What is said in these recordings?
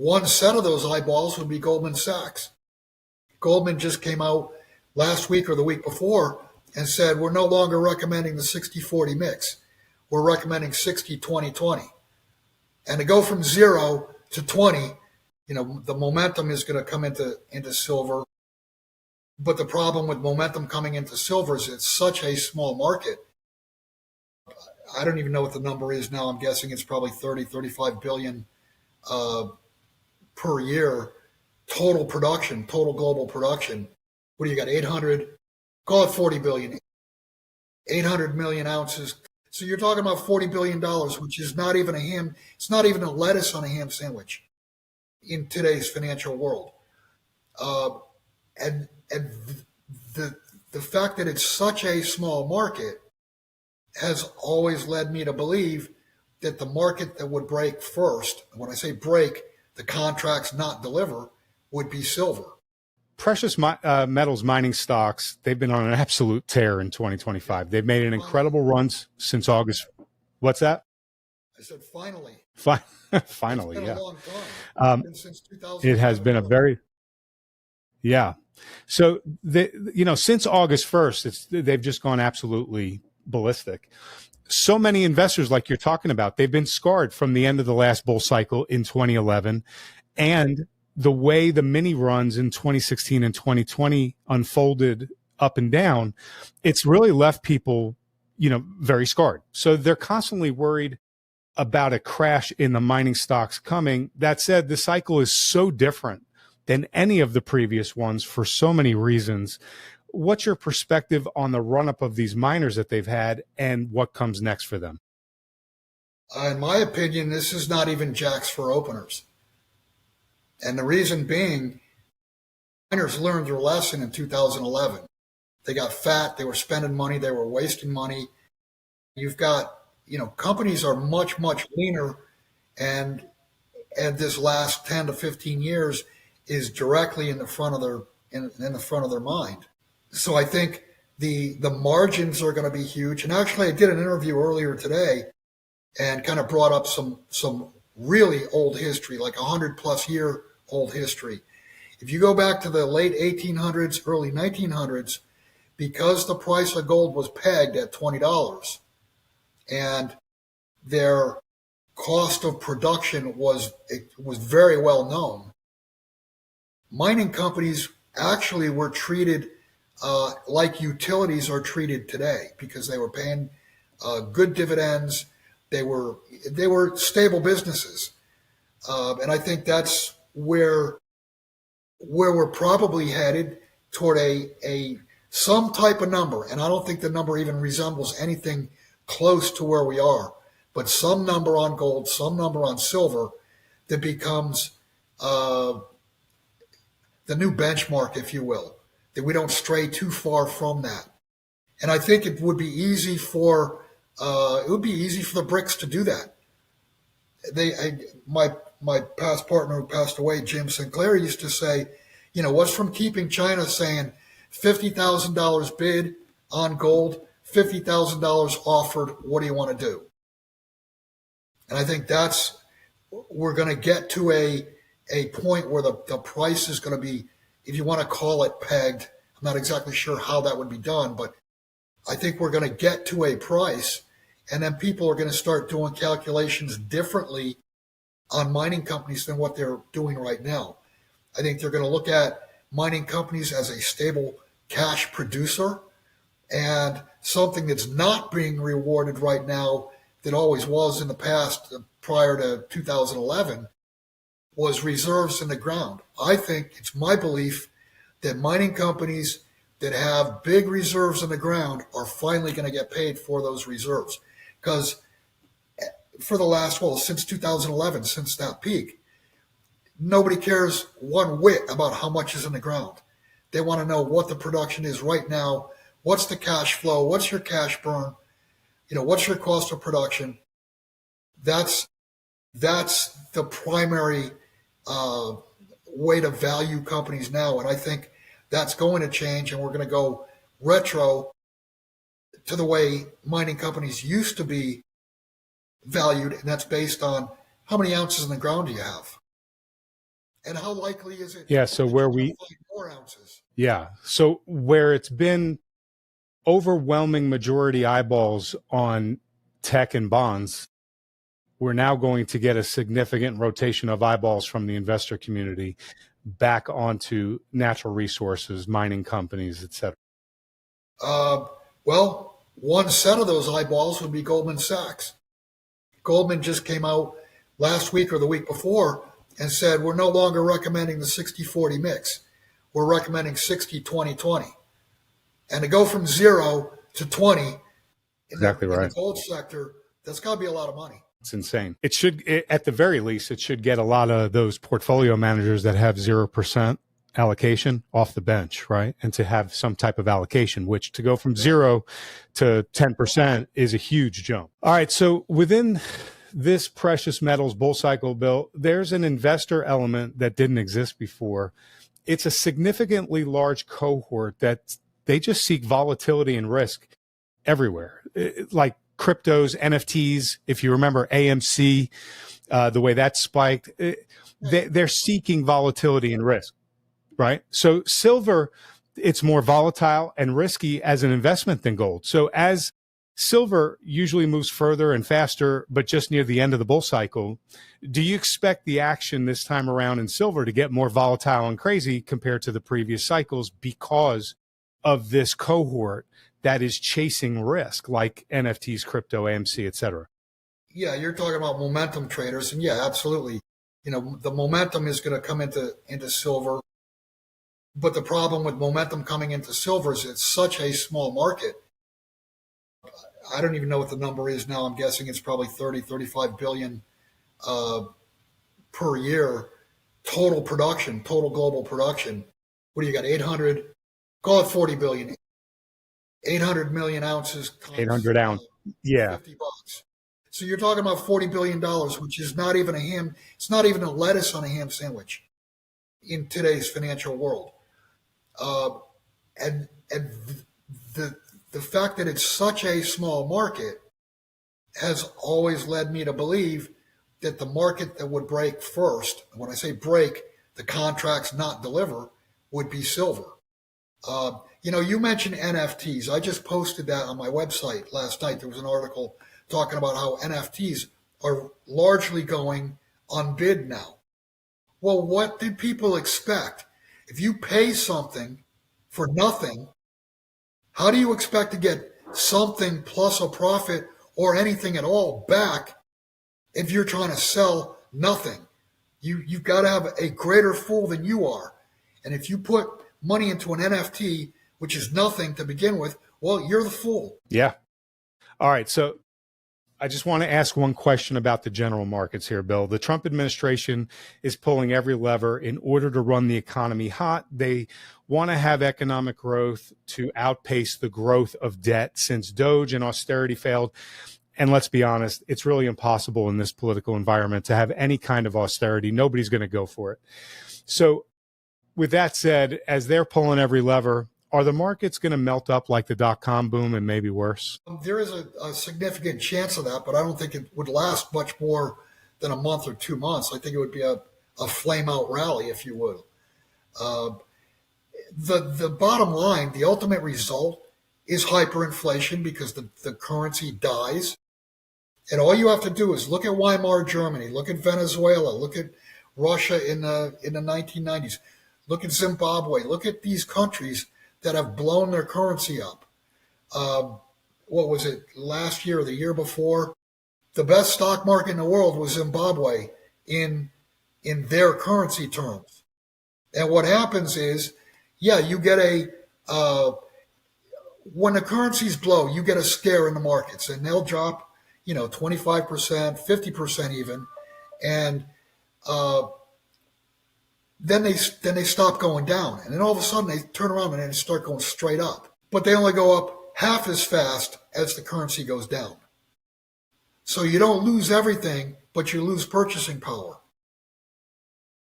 one set of those eyeballs would be Goldman Sachs. Goldman just came out last week or the week before and said, we're no longer recommending the 60-40 mix. We're recommending 60-20-20. And to go from 0 to 20, the momentum is going to come into silver. But the problem with momentum coming into silver is it's such a small market. I don't even know what the number is now. I'm guessing it's probably 30, 35 billion per year total production, total global production. What do you got? 800, call it 40 billion, 800 million ounces. So you're talking about $40 billion, which is not even it's not even a lettuce on a ham sandwich in today's financial world. And the fact that it's such a small market has always led me to believe that the market that would break first, when I say break, the contracts not deliver, would be silver. Precious metals mining stocks, they've been on an absolute tear in 2025. They've made an incredible run since August. What's that? I said finally. Finally, it's been yeah. a long time. It's been since 2000. It has been a very, yeah. So, since August 1st, they've just gone absolutely ballistic. So many investors, like you're talking about, they've been scarred from the end of the last bull cycle in 2011 and the way the mini runs in 2016 and 2020 unfolded up and down. It's really left people, very scarred. So they're constantly worried about a crash in the mining stocks coming. That said, the cycle is so different than any of the previous ones for so many reasons. What's your perspective on the run-up of these miners that they've had and what comes next for them? In my opinion, this is not even jacks for openers. And the reason being, miners learned their lesson in 2011. They got fat, they were spending money, they were wasting money. You've got, companies are much, much leaner, and this last 10 to 15 years is directly in the front of their mind. So I think the margins are going to be huge. And actually, I did an interview earlier today and kind of brought up some really old history, like 100+ year old history. If you go back to the late 1800s, early 1900s, because the price of gold was pegged at $20 and their cost of production was very well known, mining companies actually were treated like utilities are treated today, because they were paying good dividends. They were stable businesses, and I think that's where we're probably headed, toward a some type of number. And I don't think the number even resembles anything close to where we are, but some number on gold, some number on silver that becomes the new benchmark, if you will, that we don't stray too far from that. And I think it would be easy for the BRICS to do that. My past partner who passed away, Jim Sinclair, used to say, what's from keeping China saying $50,000 bid on gold, $50,000 offered, what do you want to do? And I think we're going to get to a point where the price is going to be, if you want to call it pegged. I'm not exactly sure how that would be done, but I think we're going to get to a price, and then people are going to start doing calculations differently on mining companies than what they're doing right now. I think they're going to look at mining companies as a stable cash producer, and something that's not being rewarded right now that always was in the past prior to 2011 was reserves in the ground. I think it's my belief that mining companies that have big reserves in the ground are finally going to get paid for those reserves. Because for the last, since 2011, since that peak, nobody cares one whit about how much is in the ground. They want to know what the production is right now. What's the cash flow? What's your cash burn? What's your cost of production? That's the primary way to value companies now. And I think that's going to change, and we're going to go retro to the way mining companies used to be valued, and that's based on how many ounces in the ground do you have. And how likely is it Yeah. So that where you're going to we, find more ounces? yeah. So where it's been overwhelming majority eyeballs on tech and bonds, we're now going to get a significant rotation of eyeballs from the investor community back onto natural resources, mining companies, et cetera. Well, one set of those eyeballs would be Goldman Sachs. Goldman just came out last week or the week before and said, we're no longer recommending the 60-40 mix. We're recommending 60-20-20. And to go from 0 to 20 Exactly in the right. gold sector, that's got to be a lot of money. It's insane. It should, at the very least, it should get a lot of those portfolio managers that have 0% allocation off the bench, right? And to have some type of allocation, which to go from 0 to 10% is a huge jump. All right. So within this precious metals bull cycle, Bill, there's an investor element that didn't exist before. It's a significantly large cohort that they just seek volatility and risk everywhere. Like cryptos, NFTs, if you remember AMC, the way that spiked, they're seeking volatility and risk, right? So silver, it's more volatile and risky as an investment than gold. So as silver usually moves further and faster, but just near the end of the bull cycle, do you expect the action this time around in silver to get more volatile and crazy compared to the previous cycles because of this cohort that is chasing risk like NFTs, crypto, AMC, et cetera? Yeah, you're talking about momentum traders, and yeah, absolutely. The momentum is going to come into silver, but the problem with momentum coming into silver is it's such a small market. I don't even know what the number is now. I'm guessing it's probably 30, 35 billion uh, per year total production, total global production. What do you got? 800, call it 40 billion, 800 million ounces times 800 ounce. Yeah. $50. So you're talking about $40 billion, which is not even a ham. It's not even a lettuce on a ham sandwich in today's financial world. And the fact that it's such a small market has always led me to believe that the market that would break first, when I say break, the contracts not deliver, would be silver. You mentioned NFTs. I just posted that on my website last night. There was an article talking about how NFTs are largely going unbid now. Well, what did people expect? If you pay something for nothing, how do you expect to get something plus a profit or anything at all back if you're trying to sell nothing? You've got to have a greater fool than you are. And if you put money into an NFT, which is nothing to begin with, well, you're the fool. Yeah. All right. So I just want to ask one question about the general markets here, Bill. The Trump administration is pulling every lever in order to run the economy hot. They want to have economic growth to outpace the growth of debt since Doge and austerity failed. And let's be honest, it's really impossible in this political environment to have any kind of austerity. Nobody's going to go for it. So with that said, as they're pulling every lever, are the markets going to melt up like the dot-com boom and maybe worse? There is a significant chance of that, but I don't think it would last much more than a month or 2 months. I think it would be a flame out rally, if you will. The bottom line, the ultimate result is hyperinflation because the currency dies. And all you have to do is look at Weimar Germany, look at Venezuela, look at Russia in the 1990s, look at Zimbabwe, look at these countries that have blown their currency up. What was it, last year or the year before? The best stock market in the world was Zimbabwe in their currency terms. And what happens is, yeah, you get when the currencies blow, you get a scare in the markets and they'll drop, 25%, 50% even. And then they stop going down. And then all of a sudden they turn around and they start going straight up. But they only go up half as fast as the currency goes down. So you don't lose everything, but you lose purchasing power.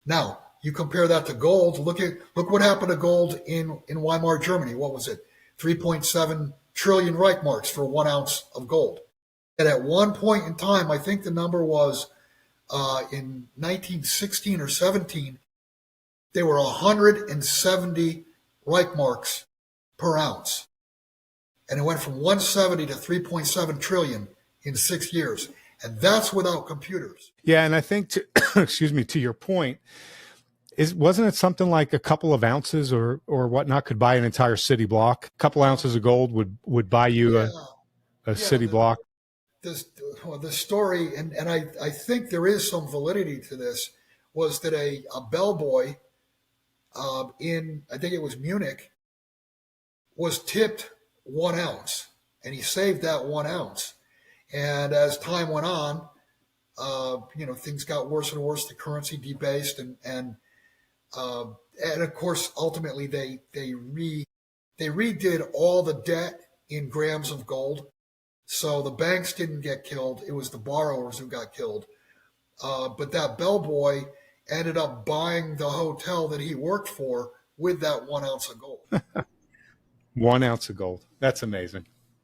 Now, you compare that to gold. Look what happened to gold in Weimar Germany. What was it? 3.7 trillion Reichmarks for 1 ounce of gold. And at one point in time, I think the number was in 1916 or 17, they were 170 Reichmarks per ounce. And it went from 170 to 3.7 trillion in 6 years. And that's without computers. Yeah, and I think to excuse me, to your point, wasn't it something like a couple of ounces or whatnot could buy an entire city block? A couple ounces of gold would buy you a city block. The story, and I think there is some validity to this, was that a bellboy in, I think it was Munich, was tipped 1 ounce, and he saved that 1 ounce. And as time went on, things got worse and worse. The currency debased, and of course, ultimately they redid all the debt in grams of gold. So the banks didn't get killed; it was the borrowers who got killed. But that bellboy ended up buying the hotel that he worked for with that 1 ounce of gold. 1 ounce of gold. That's amazing.